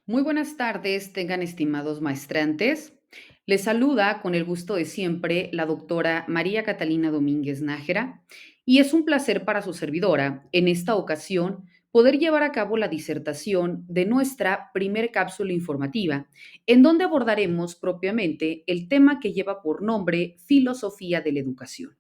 Muy buenas tardes, tengan estimados maestrantes. Les saluda con el gusto de siempre la doctora María Catalina Domínguez Nájera y es un placer para su servidora, en esta ocasión, poder llevar a cabo la disertación de nuestra primer cápsula informativa, en donde abordaremos propiamente el tema que lleva por nombre Filosofía de la Educación.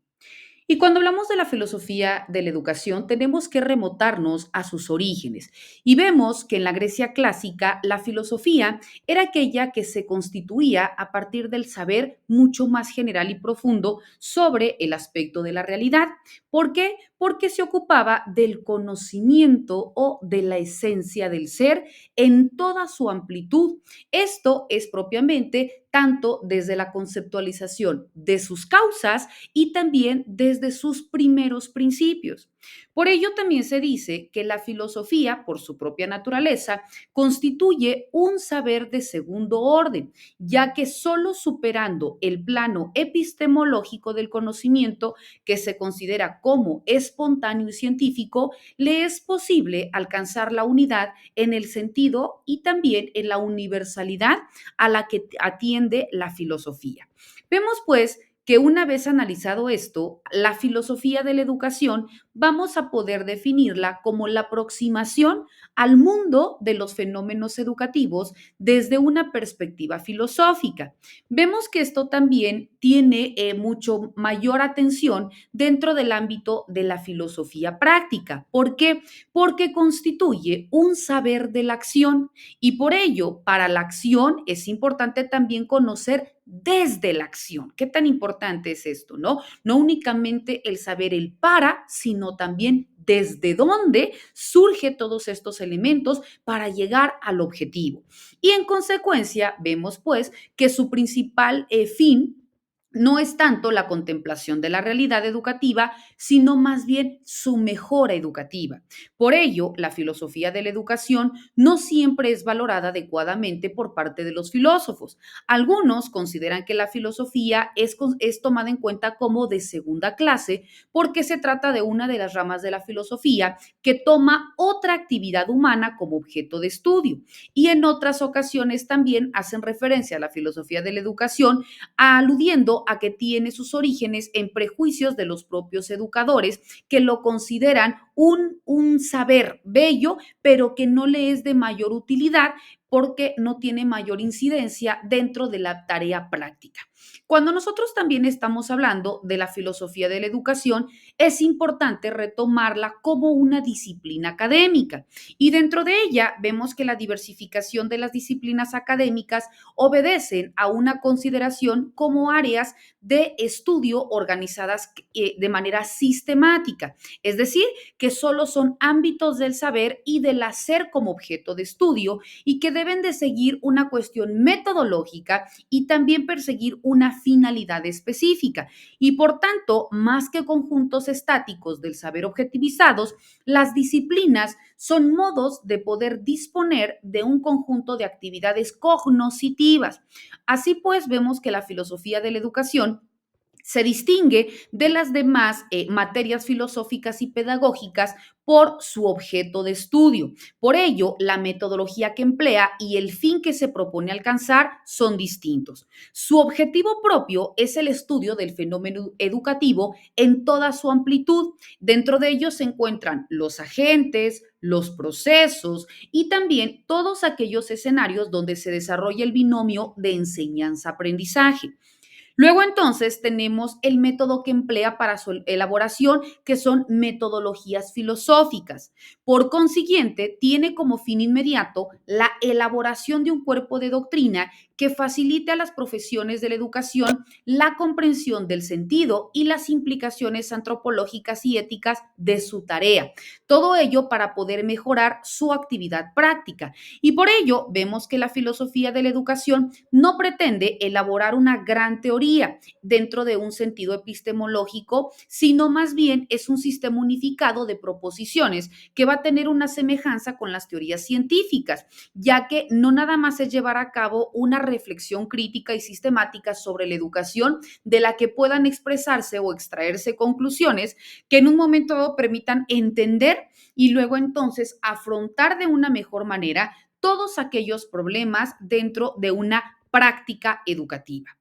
Y cuando hablamos de la filosofía de la educación, tenemos que remontarnos a sus orígenes. Y vemos que en la Grecia clásica, la filosofía era aquella que se constituía a partir del saber mucho más general y profundo sobre el aspecto de la realidad. ¿Por qué? Porque se ocupaba del conocimiento o de la esencia del ser en toda su amplitud. Esto es propiamente tanto desde la conceptualización de sus causas y también desde sus primeros principios. Por ello también se dice que la filosofía, por su propia naturaleza, constituye un saber de segundo orden, ya que solo superando el plano epistemológico del conocimiento, que se considera como espontáneo y científico, le es posible alcanzar la unidad en el sentido y también en la universalidad a la que atiende la filosofía. Vemos pues que una vez analizado esto, la filosofía de la educación vamos a poder definirla como la aproximación al mundo de los fenómenos educativos desde una perspectiva filosófica. Vemos que esto también tiene mucho mayor atención dentro del ámbito de la filosofía práctica. ¿Por qué? Porque constituye un saber de la acción y por ello, para la acción es importante también conocer desde la acción. ¿Qué tan importante es esto, no? No únicamente el saber el para, sino también desde dónde surge todos estos elementos para llegar al objetivo. Y en consecuencia, vemos pues que su principal fin no es tanto la contemplación de la realidad educativa, sino más bien su mejora educativa. Por ello, la filosofía de la educación no siempre es valorada adecuadamente por parte de los filósofos. Algunos consideran que la filosofía es tomada en cuenta como de segunda clase porque se trata de una de las ramas de la filosofía que toma otra actividad humana como objeto de estudio. Y en otras ocasiones también hacen referencia a la filosofía de la educación aludiendo a que tiene sus orígenes en prejuicios de los propios educadores que lo consideran un saber bello, pero que no le es de mayor utilidad porque no tiene mayor incidencia dentro de la tarea práctica. Cuando nosotros también estamos hablando de la filosofía de la educación, es importante retomarla como una disciplina académica. Y dentro de ella vemos que la diversificación de las disciplinas académicas obedecen a una consideración como áreas de estudio organizadas de manera sistemática. Es decir, que solo son ámbitos del saber y del hacer como objeto de estudio y que deben de seguir una cuestión metodológica y también perseguir una finalidad específica. Y por tanto, más que conjuntos estáticos del saber objetivizados, las disciplinas son modos de poder disponer de un conjunto de actividades cognoscitivas. Así pues, vemos que la filosofía de la educación se distingue de las demás materias filosóficas y pedagógicas por su objeto de estudio. Por ello, la metodología que emplea y el fin que se propone alcanzar son distintos. Su objetivo propio es el estudio del fenómeno educativo en toda su amplitud. Dentro de ellos se encuentran los agentes, los procesos y también todos aquellos escenarios donde se desarrolla el binomio de enseñanza-aprendizaje. Luego entonces tenemos el método que emplea para su elaboración, que son metodologías filosóficas. Por consiguiente, tiene como fin inmediato la elaboración de un cuerpo de doctrina que facilite a las profesiones de la educación la comprensión del sentido y las implicaciones antropológicas y éticas de su tarea. Todo ello para poder mejorar su actividad práctica. Y por ello vemos que la filosofía de la educación no pretende elaborar una gran teoría dentro de un sentido epistemológico, sino más bien es un sistema unificado de proposiciones que va a tener una semejanza con las teorías científicas, ya que no nada más es llevar a cabo una reflexión crítica y sistemática sobre la educación de la que puedan expresarse o extraerse conclusiones que en un momento dado permitan entender y luego entonces afrontar de una mejor manera todos aquellos problemas dentro de una práctica educativa.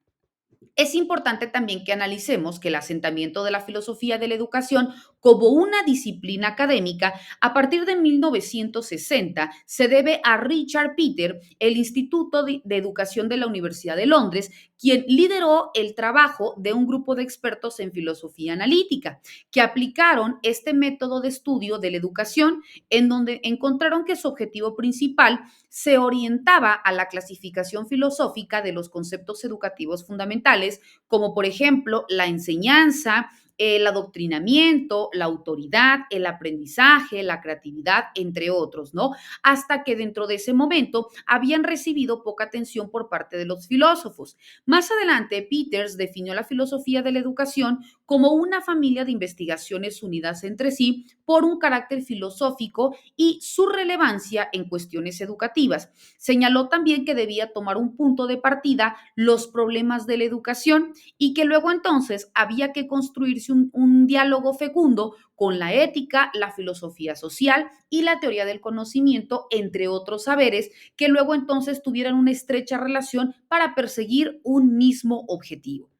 Es importante también que analicemos que el asentamiento de la filosofía de la educación como una disciplina académica a partir de 1960 se debe a Richard Peter, el Instituto de Educación de la Universidad de Londres, quien lideró el trabajo de un grupo de expertos en filosofía analítica, que aplicaron este método de estudio de la educación, en donde encontraron que su objetivo principal se orientaba a la clasificación filosófica de los conceptos educativos fundamentales, como por ejemplo la enseñanza, el adoctrinamiento, la autoridad, el aprendizaje, la creatividad, entre otros, ¿no? Hasta que dentro de ese momento habían recibido poca atención por parte de los filósofos. Más adelante, Peters definió la filosofía de la educación como una familia de investigaciones unidas entre sí por un carácter filosófico y su relevancia en cuestiones educativas. Señaló también que debía tomar un punto de partida los problemas de la educación y que luego entonces había que construirse un diálogo fecundo con la ética, la filosofía social y la teoría del conocimiento, entre otros saberes, que luego entonces tuvieran una estrecha relación para perseguir un mismo objetivo.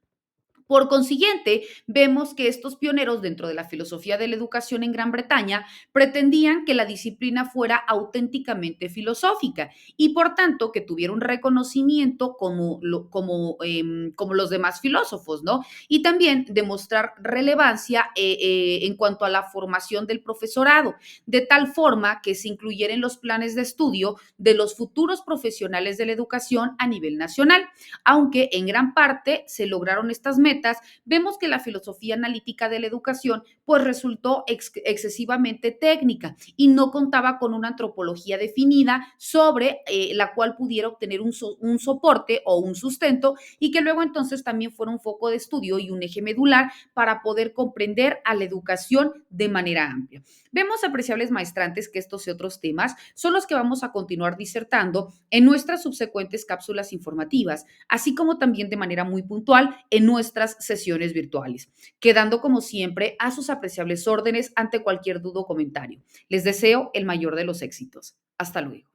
Por consiguiente, vemos que estos pioneros dentro de la filosofía de la educación en Gran Bretaña pretendían que la disciplina fuera auténticamente filosófica y por tanto que tuviera un reconocimiento como los demás filósofos, ¿no? Y también demostrar relevancia en cuanto a la formación del profesorado, de tal forma que se incluyera en los planes de estudio de los futuros profesionales de la educación a nivel nacional. Aunque en gran parte se lograron estas metas, vemos que la filosofía analítica de la educación pues resultó excesivamente técnica y no contaba con una antropología definida sobre la cual pudiera obtener un soporte o un sustento y que luego entonces también fuera un foco de estudio y un eje medular para poder comprender a la educación de manera amplia. Vemos, apreciables maestrantes, que estos y otros temas son los que vamos a continuar disertando en nuestras subsecuentes cápsulas informativas, así como también de manera muy puntual en nuestras sesiones virtuales, quedando como siempre a sus apreciables órdenes ante cualquier duda o comentario. Les deseo el mayor de los éxitos. Hasta luego.